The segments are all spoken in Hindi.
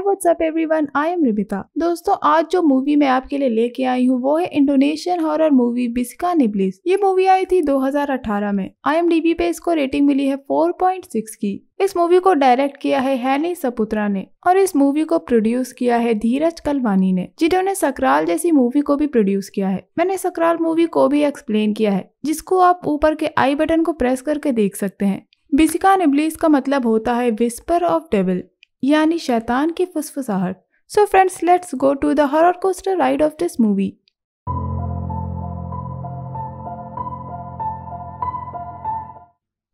WhatsApp everyone, I am Rebekah. दोस्तों, आज जो मूवी मैं आपके लिए लेके आई हूँ वो है इंडोनेशियन हॉरर मूवी बिस्किन इब्लिस। ये मूवी आई थी 2018 में। IMDb पे इसको रेटिंग मिली है 4.6 की। इस मूवी को डायरेक्ट किया है हैनी सपुत्रा ने और इस मूवी को प्रोड्यूस किया है धीरज कलवानी ने, जिन्होंने सकराल जैसी मूवी को भी प्रोड्यूस किया है। मैंने सकराल मूवी को भी एक्सप्लेन किया है, जिसको आप ऊपर के आई बटन को प्रेस करके देख सकते हैं। बिस्किन इब्लिस का मतलब होता है विस्पर ऑफ डेविल, यानी शैतान की फुसफुसाहट। So friends, let's go to the horror coaster ride of this movie.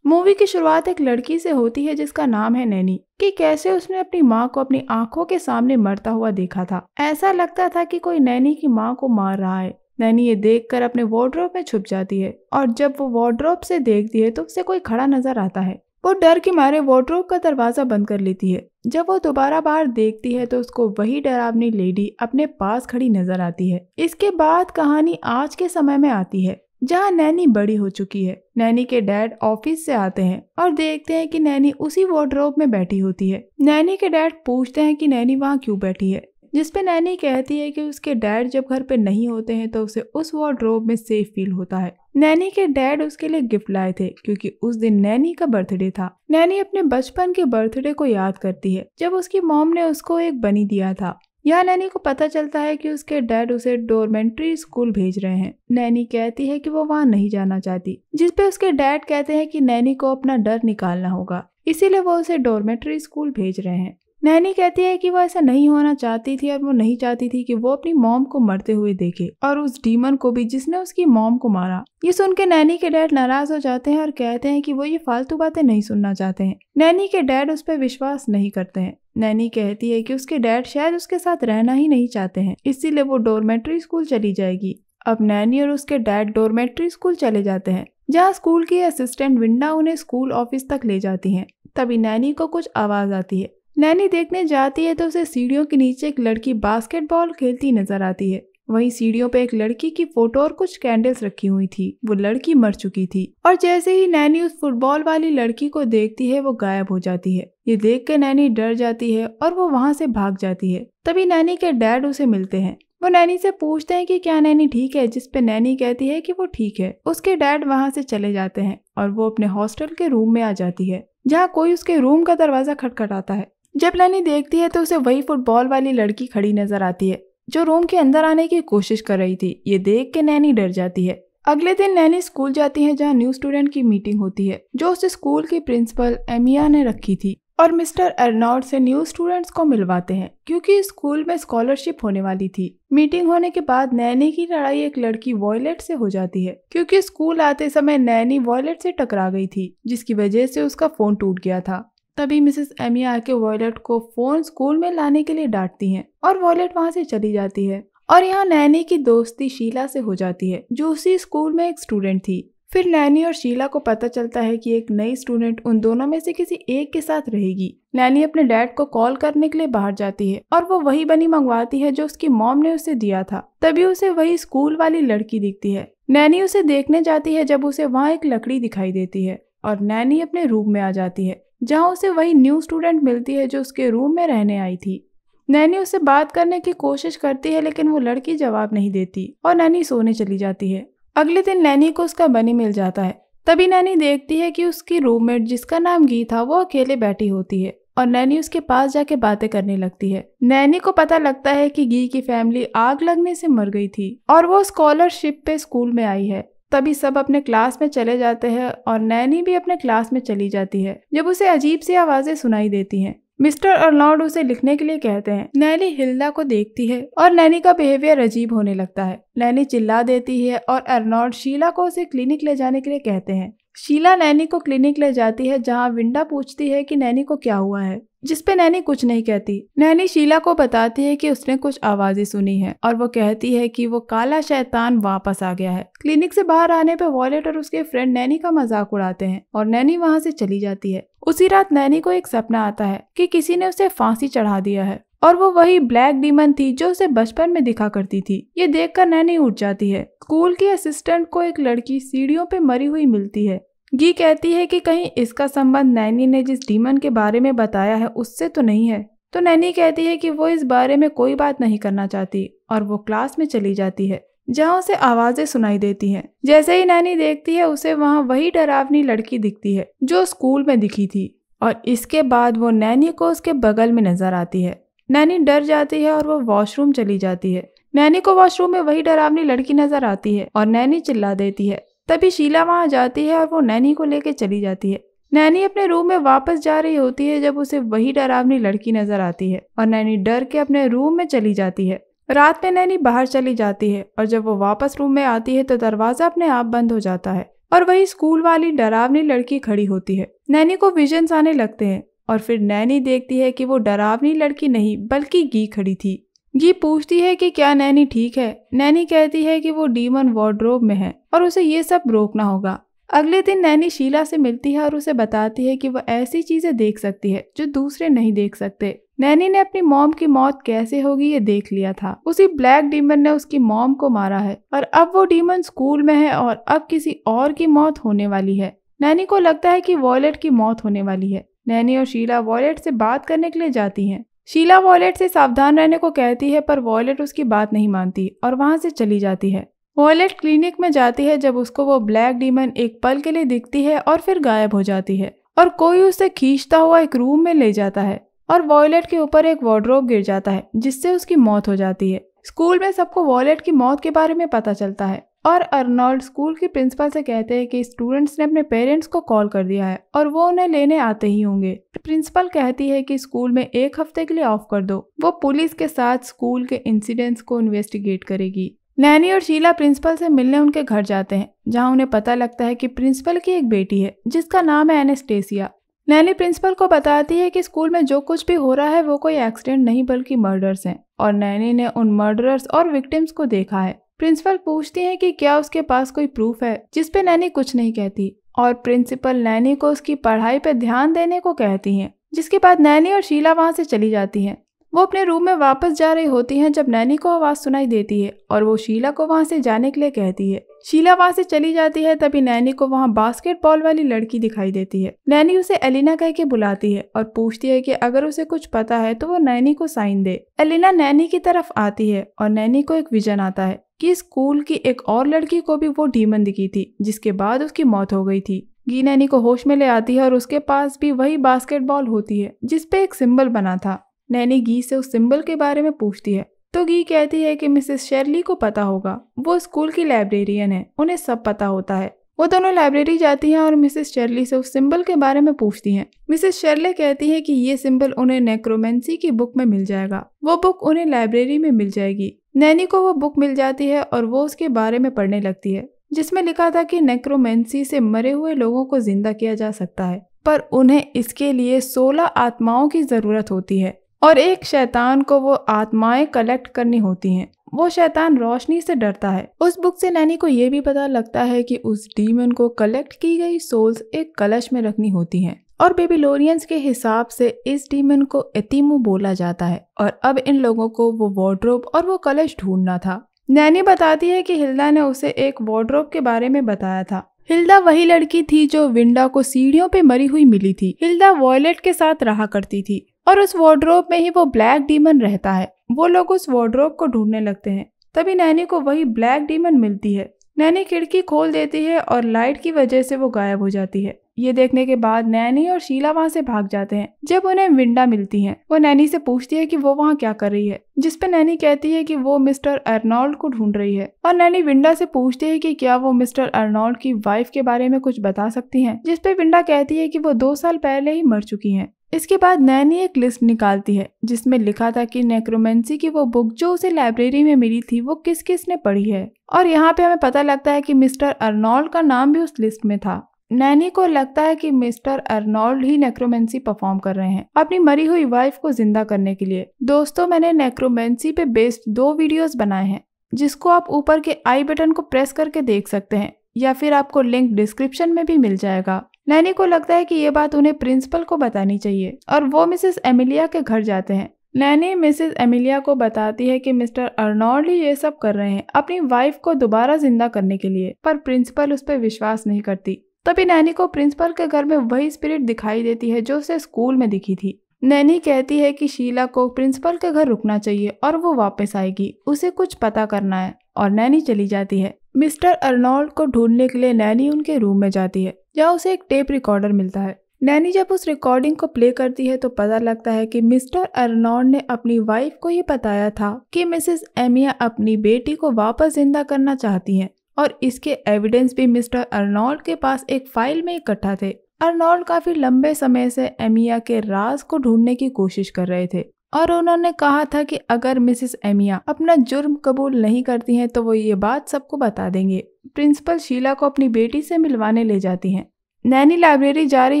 Movie की शुरुआत एक लड़की से होती है जिसका नाम है नैनी, कि कैसे उसने अपनी माँ को अपनी आंखों के सामने मरता हुआ देखा था। ऐसा लगता था कि कोई नैनी की माँ को मार रहा है। नैनी ये देखकर अपने वार्डरोब में छुप जाती है और जब वो वार्डरोब से देखती है तो उसे कोई खड़ा नजर आता है। वो डर के मारे वार्डरोब का दरवाजा बंद कर लेती है। जब वो दोबारा बाहर देखती है तो उसको वही डरावनी लेडी अपने पास खड़ी नजर आती है। इसके बाद कहानी आज के समय में आती है, जहाँ नैनी बड़ी हो चुकी है। नैनी के डैड ऑफिस से आते हैं और देखते हैं कि नैनी उसी वार्डरोब में बैठी होती है। नैनी के डैड पूछते हैं कि नैनी वहाँ क्यों बैठी है, जिसपे नैनी कहती है कि उसके डैड जब घर पे नहीं होते हैं तो उसे उस वार्डरोब में सेफ फील होता है। नैनी के डैड उसके लिए गिफ्ट लाए थे क्योंकि उस दिन नैनी का बर्थडे था। नैनी अपने बचपन के बर्थडे को याद करती है जब उसकी मॉम ने उसको एक बनी दिया था। यहाँ नैनी को पता चलता है कि उसके डैड उसे डॉर्मेंट्री स्कूल भेज रहे हैं। नैनी कहती है कि वो वहाँ नहीं जाना चाहती, जिसपे उसके डैड कहते हैं कि नैनी को अपना डर निकालना होगा, इसीलिए वो उसे डॉर्मेट्री स्कूल भेज रहे हैं। नैनी कहती है कि वो ऐसा नहीं होना चाहती थी और वो नहीं चाहती थी कि वो अपनी मॉम को मरते हुए देखे और उस डीमन को भी जिसने उसकी मॉम को मारा। ये सुन के नैनी के डैड नाराज हो जाते हैं और कहते हैं कि वो ये फालतू बातें नहीं सुनना चाहते हैं। नैनी के डैड उस पर विश्वास नहीं करते हैं। नैनी कहती है कि उसके डैड शायद उसके साथ रहना ही नहीं चाहते हैं, इसीलिए वो डॉर्मेट्री स्कूल चली जाएगी। अब नैनी और उसके डैड डॉर्मेट्री स्कूल चले जाते हैं, जहाँ स्कूल की असिस्टेंट विंडा उन्हें स्कूल ऑफिस तक ले जाती है। तभी नैनी को कुछ आवाज आती है। नैनी देखने जाती है तो उसे सीढ़ियों के नीचे एक लड़की बास्केटबॉल खेलती नजर आती है। वहीं सीढ़ियों पे एक लड़की की फोटो और कुछ कैंडल्स रखी हुई थी। वो लड़की मर चुकी थी और जैसे ही नैनी उस फुटबॉल वाली लड़की को देखती है वो गायब हो जाती है। ये देख के नैनी डर जाती है और वो वहाँ से भाग जाती है। तभी नैनी के डैड उसे मिलते हैं। वो नैनी से पूछते हैं कि क्या नैनी ठीक है, जिसपे नैनी कहती है कि वो ठीक है। उसके डैड वहाँ से चले जाते हैं और वो अपने हॉस्टल के रूम में आ जाती है, जहाँ कोई उसके रूम का दरवाजा खटखटाता है। जब नैनी देखती है तो उसे वही फुटबॉल वाली लड़की खड़ी नजर आती है जो रूम के अंदर आने की कोशिश कर रही थी। ये देख के नैनी डर जाती है। अगले दिन नैनी स्कूल जाती है, जहाँ न्यू स्टूडेंट की मीटिंग होती है जो उस स्कूल की प्रिंसिपल एमिया ने रखी थी और मिस्टर अर्नॉल्ड से न्यू स्टूडेंट्स को मिलवाते हैं क्योंकि स्कूल में स्कॉलरशिप होने वाली थी। मीटिंग होने के बाद नैनी की लड़ाई एक लड़की वॉयलेट से हो जाती है क्योंकि स्कूल आते समय नैनी वॉयलेट से टकरा गई थी, जिसकी वजह से उसका फोन टूट गया था। तभी मिसेस एमिया आके वॉयलेट को फोन स्कूल में लाने के लिए डांटती हैं और वॉयलेट वहाँ से चली जाती है। और यहाँ नैनी की दोस्ती शीला से हो जाती है, जो उसी स्कूल में एक स्टूडेंट थी। फिर नैनी और शीला को पता चलता है कि एक नई स्टूडेंट उन दोनों में से किसी एक के साथ रहेगी। नैनी अपने डैड को कॉल करने के लिए बाहर जाती है और वो वही बनी मंगवाती है जो उसकी मॉम ने उसे दिया था। तभी उसे वही स्कूल वाली लड़की दिखती है। नैनी उसे देखने जाती है जब उसे वहाँ एक लकड़ी दिखाई देती है और नैनी अपने रूम में आ जाती है, जहाँ उसे वही न्यू स्टूडेंट मिलती है जो उसके रूम में रहने आई थी। नैनी उससे बात करने की कोशिश करती है लेकिन वो लड़की जवाब नहीं देती और नैनी सोने चली जाती है। अगले दिन नैनी को उसका बनी मिल जाता है। तभी नैनी देखती है कि उसकी रूममेट जिसका नाम गी था वो अकेले बैठी होती है और नैनी उसके पास जाके बातें करने लगती है। नैनी को पता लगता है कि गी की फैमिली आग लगने से मर गई थी और वो स्कॉलरशिप पे स्कूल में आई है। तभी सब अपने क्लास में चले जाते हैं और नैनी भी अपने क्लास में चली जाती है जब उसे अजीब सी आवाजें सुनाई देती हैं। मिस्टर अर्नॉल्ड उसे लिखने के लिए कहते हैं। नैनी हिल्डा को देखती है और नैनी का बिहेवियर अजीब होने लगता है। नैनी चिल्ला देती है और अर्नॉल्ड शीला को उसे क्लिनिक ले जाने के लिए कहते हैं। शीला नैनी को क्लिनिक ले जाती है, जहाँ विंडा पूछती है कि नैनी को क्या हुआ है, जिसपे नैनी कुछ नहीं कहती। नैनी शीला को बताती है कि उसने कुछ आवाजें सुनी है और वो कहती है कि वो काला शैतान वापस आ गया है। क्लिनिक से बाहर आने पे वॉयलेट और उसके फ्रेंड नैनी का मजाक उड़ाते हैं और नैनी वहाँ से चली जाती है। उसी रात नैनी को एक सपना आता है कि किसी ने उसे फांसी चढ़ा दिया है और वो वही ब्लैक डीमन थी जो उसे बचपन में दिखा करती थी। ये देखकर नैनी उठ जाती है। स्कूल की असिस्टेंट को एक लड़की सीढ़ियों पे मरी हुई मिलती है। गी कहती है कि कहीं इसका संबंध नैनी ने जिस डीमन के बारे में बताया है उससे तो नहीं है। तो नैनी कहती है कि वो इस बारे में कोई बात नहीं करना चाहती और वो क्लास में चली जाती है जहाँ उसे आवाजें सुनाई देती हैं। जैसे ही नैनी देखती है उसे वहाँ वही डरावनी लड़की दिखती है जो स्कूल में दिखी थी और इसके बाद वो नैनी को उसके बगल में नजर आती है। नैनी डर जाती है और वो वॉशरूम चली जाती है। नैनी को वॉशरूम में वही डरावनी लड़की नजर आती है और नैनी चिल्ला देती है। तभी शीला वहाँ जाती है और वो नैनी को लेके चली जाती है। नैनी अपने रूम में वापस जा रही होती है जब उसे वही डरावनी लड़की नजर आती है और नैनी डर के अपने रूम में चली जाती है। रात में नैनी बाहर चली जाती है और जब वो वापस रूम में आती है तो दरवाजा अपने आप बंद हो जाता है और वही स्कूल वाली डरावनी लड़की खड़ी होती है। नैनी को विजन्स आने लगते हैं और फिर नैनी देखती है कि वो डरावनी लड़की नहीं बल्कि गी खड़ी थी। गी पूछती है कि क्या नैनी ठीक है। नैनी कहती है कि वो डीमन वार्डरोब में है और उसे ये सब रोकना होगा। अगले दिन नैनी शीला से मिलती है और उसे बताती है कि वो ऐसी चीजें देख सकती है जो दूसरे नहीं देख सकते। नैनी ने अपनी मॉम की मौत कैसे होगी ये देख लिया था। उसी ब्लैक डीमन ने उसकी मॉम को मारा है और अब वो डीमन स्कूल में है और अब किसी और की मौत होने वाली है। नैनी को लगता है कि वॉयलेट की मौत होने वाली है। नैनी और शीला वॉयलेट से बात करने के लिए जाती हैं। शीला वॉयलेट से सावधान रहने को कहती है पर वॉयलेट उसकी बात नहीं मानती और वहाँ से चली जाती है। वॉयलेट क्लिनिक में जाती है जब उसको वो ब्लैक डीमन एक पल के लिए दिखती है और फिर गायब हो जाती है और कोई उसे खींचता हुआ एक रूम में ले जाता है और वॉयलेट के ऊपर एक वार्डरोब गिर जाता है जिससे उसकी मौत हो जाती है। स्कूल में सबको वॉयलेट की मौत के बारे में पता चलता है और अर्नोल्ड स्कूल की प्रिंसिपल से कहते हैं कि स्टूडेंट्स ने अपने पेरेंट्स को कॉल कर दिया है और वो उन्हें लेने आते ही होंगे। प्रिंसिपल कहती है कि स्कूल में एक हफ्ते के लिए ऑफ कर दो, वो पुलिस के साथ स्कूल के इंसिडेंट्स को इन्वेस्टिगेट करेगी। नैनी और शीला प्रिंसिपल से मिलने उनके घर जाते हैं जहां उन्हें पता लगता है कि प्रिंसिपल की एक बेटी है जिसका नाम है एनेस्टेसिया। नैनी प्रिंसिपल को बताती है कि स्कूल में जो कुछ भी हो रहा है वो कोई एक्सीडेंट नहीं बल्कि मर्डर्स हैं और नैनी ने उन मर्डरर्स और विक्टिम्स को देखा है। प्रिंसिपल पूछती है कि क्या उसके पास कोई प्रूफ है, जिस पे नैनी कुछ नहीं कहती और प्रिंसिपल नैनी को उसकी पढ़ाई पे ध्यान देने को कहती हैं। जिसके बाद नैनी और शीला वहां से चली जाती हैं। वो अपने रूम में वापस जा रही होती हैं जब नैनी को आवाज सुनाई देती है और वो शीला को वहां से जाने के लिए कहती है। शीला वहां से चली जाती है तभी नैनी को वहां बास्केटबॉल वाली लड़की दिखाई देती है। नैनी उसे एलिना कह के बुलाती है और पूछती है कि अगर उसे कुछ पता है तो वो नैनी को साइन दे। एलिना नैनी की तरफ आती है और नैनी को एक विजन आता है कि स्कूल की एक और लड़की को भी वो डीमन दिखी थी जिसके बाद उसकी मौत हो गई थी। गी नैनी को होश में ले आती है और उसके पास भी वही बास्केटबॉल होती है जिसपे एक सिंबल बना था। नैनी गी से उस सिंबल के बारे में पूछती है तो गी कहती है कि मिसेस शेरली को पता होगा, वो स्कूल की लाइब्रेरियन है, उन्हें सब पता होता है। वो दोनों लाइब्रेरी जाती हैं और मिसेस शेरली से उस सिंबल के बारे में पूछती हैं। मिसेस शेरले कहती है कि ये सिंबल उन्हें नेक्रोमेंसी की बुक में मिल जाएगा, वो बुक उन्हें लाइब्रेरी में मिल जाएगी। नैनी को वो बुक मिल जाती है और वो उसके बारे में पढ़ने लगती है जिसमें लिखा था कि नेक्रोमेंसी से मरे हुए लोगों को जिंदा किया जा सकता है पर उन्हें इसके लिए 16 आत्माओं की जरूरत होती है और एक शैतान को वो आत्माएं कलेक्ट करनी होती हैं। वो शैतान रोशनी से डरता है। उस बुक से नैनी को ये भी पता लगता है कि उस डीमन को कलेक्ट की गई सोल्स एक कलश में रखनी होती हैं और बेबीलोनियंस के हिसाब से इस डीमन को एतिमू बोला जाता है और अब इन लोगों को वो वार्डरोब और वो कलश ढूंढना था। नैनी बताती है कि हिल्डा ने उसे एक वार्डरोब के बारे में बताया था। हिल्डा वही लड़की थी जो विंडा को सीढ़ियों पे मरी हुई मिली थी। हिल्डा वॉयलेट के साथ रहा करती थी और उस वार्डरोब में ही वो ब्लैक डीमन रहता है। वो लोग उस वार्डरोब को ढूंढने लगते हैं। तभी नैनी को वही ब्लैक डीमन मिलती है। नैनी खिड़की खोल देती है और लाइट की वजह से वो गायब हो जाती है। ये देखने के बाद नैनी और शीला वहाँ से भाग जाते हैं। जब उन्हें विंडा मिलती है वो नैनी से पूछती है कि वो वहाँ क्या कर रही है, जिसपे नैनी कहती है कि वो मिस्टर अर्नोल्ड को ढूंढ रही है और नैनी विंडा से पूछती है कि क्या वो मिस्टर अर्नोल्ड की वाइफ के बारे में कुछ बता सकती हैं, जिसपे विंडा कहती है कि वो 2 साल पहले ही मर चुकी हैं। इसके बाद नैनी एक लिस्ट निकालती है जिसमें लिखा था कि नेक्रोमेंसी की वो बुक जो उसे लाइब्रेरी में मिली थी वो किस किस ने पढ़ी है और यहाँ पे हमें पता लगता है कि मिस्टर अर्नोल्ड का नाम भी उस लिस्ट में था। नैनी को लगता है कि मिस्टर अर्नोल्ड ही नेक्रोमेंसी परफॉर्म कर रहे हैं अपनी मरी हुई वाइफ को जिंदा करने के लिए। दोस्तों, मैंने नेक्रोमेंसी पे बेस्ड 2 वीडियोस बनाए हैं जिसको आप ऊपर के आई बटन को प्रेस करके देख सकते हैं या फिर आपको लिंक डिस्क्रिप्शन में भी मिल जाएगा। नैनी को लगता है कि ये बात उन्हें प्रिंसिपल को बतानी चाहिए और वो मिसेस एमिलिया के घर जाते हैं। नैनी मिसेस एमिलिया को बताती है कि मिस्टर अर्नोल्ड ही ये सब कर रहे हैं अपनी वाइफ को दोबारा जिंदा करने के लिए, पर प्रिंसिपल उस पर विश्वास नहीं करती। तभी नैनी को प्रिंसिपल के घर में वही स्पिरिट दिखाई देती है जो उसे स्कूल में दिखी थी। नैनी कहती है कि शीला को प्रिंसिपल के घर रुकना चाहिए और वो वापस आएगी, उसे कुछ पता करना है, और नैनी चली जाती है। मिस्टर अर्नोल्ड को ढूंढने के लिए नैनी उनके रूम में जाती है, जहाँ उसे एक टेप रिकॉर्डर मिलता है। नैनी जब उस रिकॉर्डिंग को प्ले करती है तो पता लगता है कि मिस्टर अर्नोल्ड ने अपनी वाइफ को ये बताया था कि मिसेस एमिया अपनी बेटी को वापस जिंदा करना चाहती हैं, और इसके एविडेंस भी मिस्टर अर्नोल्ड के पास एक फाइल में इकट्ठा थे। अर्नोल्ड काफी लंबे समय से एमिया के राज को ढूंढने की कोशिश कर रहे थे, और उन्होंने कहा था कि अगर मिसेस एमिया अपना जुर्म कबूल नहीं करती हैं तो वो ये बात सबको बता देंगे। प्रिंसिपल शीला को अपनी बेटी से मिलवाने ले जाती हैं। नैनी लाइब्रेरी जा रही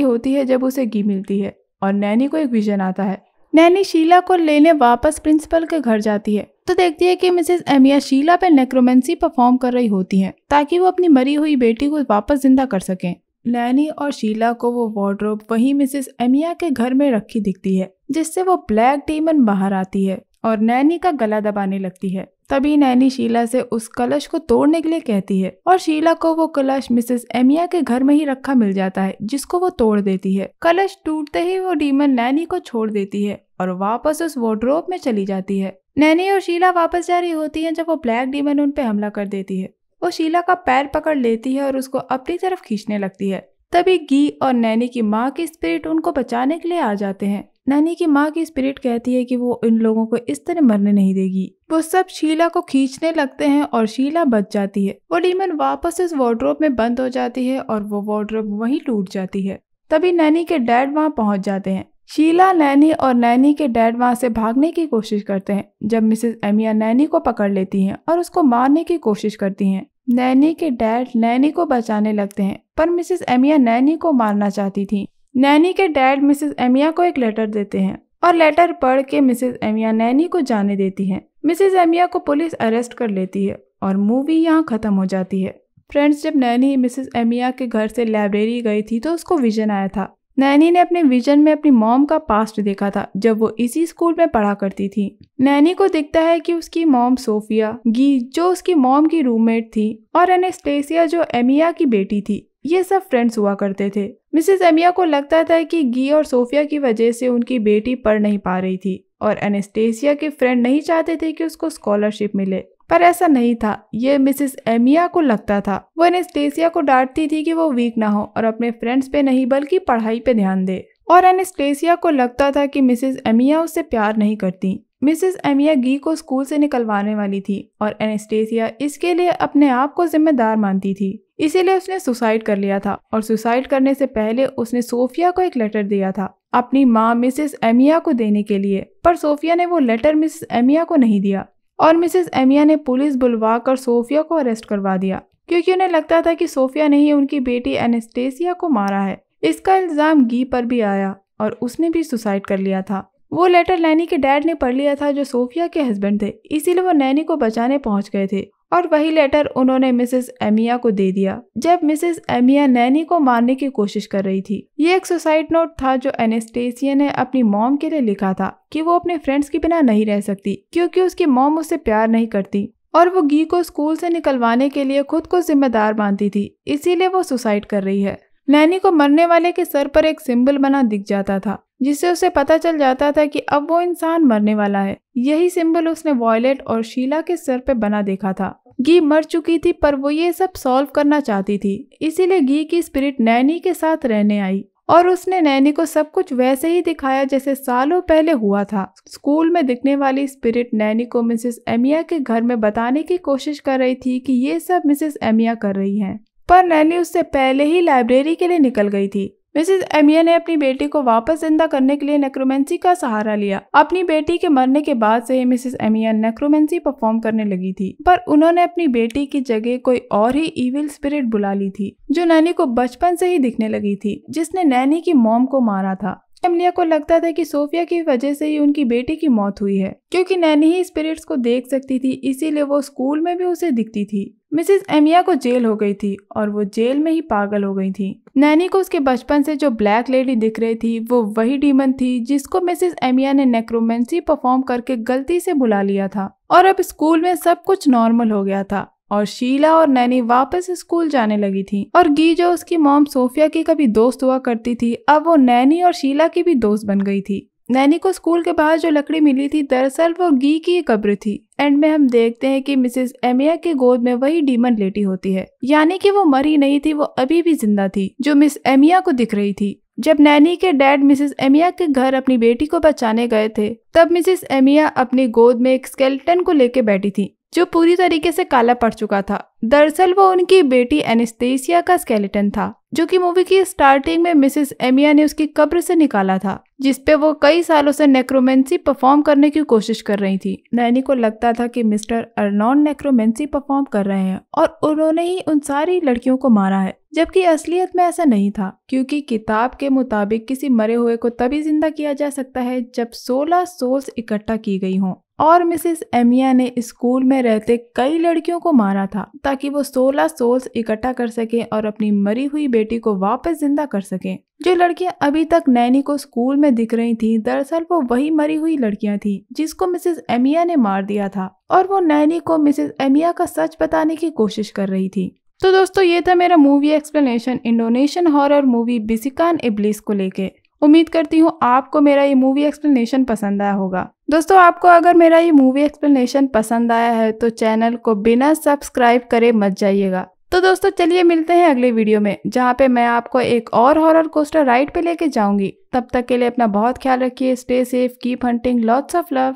होती है जब उसे गी मिलती है, और नैनी को एक विजन आता है। नैनी शीला को लेने वापस प्रिंसिपल के घर जाती है तो देखती है कि मिसेस एमिया शीला पे नेक्रोमेंसी परफॉर्म कर रही होती हैं ताकि वो अपनी मरी हुई बेटी को वापस जिंदा कर सकें। नैनी और शीला को वो वार्डरोब वहीं मिसेस एमिया के घर में रखी दिखती है, जिससे वो ब्लैक डीमन बाहर आती है और नैनी का गला दबाने लगती है। तभी नैनी शीला से उस कलश को तोड़ने के लिए कहती है, और शीला को वो कलश मिसेस एमिया के घर में ही रखा मिल जाता है, जिसको वो तोड़ देती है। कलश टूटते ही वो डीमन नैनी को छोड़ देती है और वापस उस वार्डरोब में चली जाती है। नैनी और शीला वापस जा रही होती है जब वो ब्लैक डीमन उन पे हमला कर देती है। वो शीला का पैर पकड़ लेती है और उसको अपनी तरफ खींचने लगती है। तभी गी और नैनी की माँ की स्पिरिट उनको बचाने के लिए आ जाते हैं। नैनी की माँ की स्पिरिट कहती है कि वो इन लोगों को इस तरह मरने नहीं देगी। वो सब शीला को खींचने लगते हैं और शीला बच जाती है। वो डीमन वापस उस वार्डरोब में बंद हो जाती है और वो वार्डरोब वहीं टूट जाती है। तभी नैनी के डैड वहाँ पहुँच जाते हैं। शीला, नैनी और नैनी के डैड वहाँ से भागने की कोशिश करते हैं जब मिसेस एमिया नैनी को पकड़ लेती हैं और उसको मारने की कोशिश करती हैं। नैनी के डैड नैनी को बचाने लगते हैं, पर मिसेस एमिया नैनी को मारना चाहती थी। नैनी के डैड मिसेस एमिया को एक लेटर देते हैं और लेटर पढ़ के मिसेस एमिया नैनी को जाने देती हैं। मिसेस एमिया को पुलिस अरेस्ट कर लेती है और मूवी यहाँ खत्म हो जाती है। फ्रेंड्स, जब नैनी मिसेस एमिया के घर से लाइब्रेरी गई थी तो उसको विजन आया था। नैनी ने अपने विजन में अपनी मॉम का पास्ट देखा था जब वो इसी स्कूल में पढ़ा करती थी। नैनी को दिखता है कि उसकी मॉम सोफिया, गी जो उसकी मॉम की रूममेट थी, और एनेस्टेसिया जो एमिया की बेटी थी, ये सब फ्रेंड्स हुआ करते थे। मिसेस एमिया को लगता था कि गी और सोफिया की वजह से उनकी बेटी पढ़ नहीं पा रही थी और एनेस्टेसिया के फ्रेंड नहीं चाहते थे कि उसको स्कॉलरशिप मिले, पर ऐसा नहीं था। ये मिसेस एमिया को लगता था। वो एनेस्टेसिया को डांटती थी कि वो वीक ना हो और अपने फ्रेंड्स पे नहीं बल्कि पढ़ाई पे ध्यान दे, और एनेस्टेसिया को लगता था कि मिसेस एमिया उससे प्यार नहीं करती। मिसेस एमिया गी को स्कूल से निकलवाने वाली थी और एनेस्टेसिया इसके लिए अपने आप को जिम्मेदार मानती थी, इसीलिए उसने सुसाइड कर लिया था। और सुसाइड करने से पहले उसने सोफिया को एक लेटर दिया था अपनी माँ मिसेस एमिया को देने के लिए, पर सोफिया ने वो लेटर मिसेस एमिया को नहीं दिया और मिसेस एमिया ने पुलिस बुलवा कर सोफिया को अरेस्ट करवा दिया, क्योंकि उन्हें लगता था कि सोफिया ने ही उनकी बेटी एनेस्टेसिया को मारा है। इसका इल्जाम गी पर भी आया और उसने भी सुसाइड कर लिया था। वो लेटर नैनी के डैड ने पढ़ लिया था जो सोफिया के हस्बैंड थे, इसीलिए वो नैनी को बचाने पहुंच गए थे और वही लेटर उन्होंने मिसेस एमिया को दे दिया जब मिसेस एमिया नैनी को मारने की कोशिश कर रही थी। ये एक सुसाइड नोट था जो एनेस्टेसिया ने अपनी मॉम के लिए लिखा था कि वो अपने फ्रेंड्स के बिना नहीं रह सकती क्योंकि उसकी मॉम उससे प्यार नहीं करती और वो गी को स्कूल से निकलवाने के लिए खुद को जिम्मेदार मानती थी, इसीलिए वो सुसाइड कर रही है। नैनी को मरने वाले के सर पर एक सिंबल बना दिख जाता था जिससे उसे पता चल जाता था कि अब वो इंसान मरने वाला है। यही सिंबल उसने वॉयलेट और शीला के सर पे बना देखा था। गी मर चुकी थी पर वो ये सब सॉल्व करना चाहती थी, इसीलिए गी की स्पिरिट नैनी के साथ रहने आई और उसने नैनी को सब कुछ वैसे ही दिखाया जैसे सालों पहले हुआ था। स्कूल में दिखने वाली स्पिरिट नैनी को मिसेस एमिया के घर में बताने की कोशिश कर रही थी कि ये सब मिसेस एमिया कर रही हैं, पर नैनी उससे पहले ही लाइब्रेरी के लिए निकल गई थी। मिसेस एमिया ने अपनी बेटी को वापस जिंदा करने के लिए नेक्रोमेंसी का सहारा लिया। अपनी बेटी के मरने के बाद से ही मिसेस एमिया नेक्रोमेंसी परफॉर्म करने लगी थी, पर उन्होंने अपनी बेटी की जगह कोई और ही इविल स्पिरिट बुला ली थी जो नैनी को बचपन से ही दिखने लगी थी, जिसने नैनी की मॉम को मारा था। एमिया को लगता था कि सोफिया की वजह से ही उनकी बेटी की मौत हुई है, क्योंकि नैनी ही स्पिरिट्स को देख सकती थी, इसीलिए वो स्कूल में भी उसे दिखती थी। मिसेस एमिया को जेल हो गई थी और वो जेल में ही पागल हो गई थी। नैनी को उसके बचपन से जो ब्लैक लेडी दिख रही थी वो वही डीमन थी जिसको मिसेस एमिया ने नेक्रोमेंसी परफॉर्म करके गलती से बुला लिया था। और अब स्कूल में सब कुछ नॉर्मल हो गया था और शीला और नैनी वापस स्कूल जाने लगी थी और गी जो उसकी मॉम सोफिया की कभी दोस्त हुआ करती थी, अब वो नैनी और शीला की भी दोस्त बन गई थी। नैनी को स्कूल के बाहर जो लकड़ी मिली थी दरअसल वो गी की कब्र थी। एंड में हम देखते हैं कि मिसेस एमिया के गोद में वही डीमन लेटी होती है, यानी कि वो मरी नहीं थी, वो अभी भी जिंदा थी जो मिस एमिया को दिख रही थी। जब नैनी के डैड मिसेस एमिया के घर अपनी बेटी को बचाने गए थे तब मिसेस एमिया अपनी गोद में एक स्केलेटन को लेके बैठी थी जो पूरी तरीके से काला पड़ चुका था। दरअसल वो उनकी बेटी एनेस्थेसिया का स्केलेटन था जो कि मूवी की स्टार्टिंग में मिसेस एमिया ने उसकी कब्र से निकाला था, जिसपे वो कई सालों से नेक्रोमेंसी परफॉर्म करने की कोशिश कर रही थी। नैनी को लगता था कि मिस्टर अर्नॉन नेक्रोमेंसी परफॉर्म कर रहे हैं और उन्होंने ही उन सारी लड़कियों को मारा है, जबकि असलियत में ऐसा नहीं था, क्योंकि किताब के मुताबिक किसी मरे हुए को तभी जिंदा किया जा सकता है जब 16 सोल्स इकट्ठा की गई हों। और मिसेस एमिया ने स्कूल में रहते कई लड़कियों को मारा था ताकि वो 16 सोल्स इकट्ठा कर सकें और अपनी मरी हुई बेटी को वापस जिंदा कर सकें। जो लड़कियां अभी तक नैनी को स्कूल में दिख रही थी दरअसल वो वही मरी हुई लड़कियां थी जिसको मिसेस एमिया ने मार दिया था, और वो नैनी को मिसेस एमिया का सच बताने की कोशिश कर रही थी। तो दोस्तों ये था मेरा movie explanation Indonesian horror movie Bisikan Iblis को लेके। उम्मीद करती हूँ आपको मेरा ये मूवी एक्सप्लेनेशन पसंद आया होगा। दोस्तों आपको अगर मेरा ये मूवी एक्सप्लेनेशन पसंद आया है तो चैनल को बिना सब्सक्राइब करे मत जाइएगा। तो दोस्तों चलिए मिलते हैं अगले वीडियो में जहाँ पे मैं आपको एक और हॉरर कोस्टर राइड पे लेके जाऊंगी। तब तक के लिए अपना बहुत ख्याल रखिए। Stay safe, keep hunting, lots of love.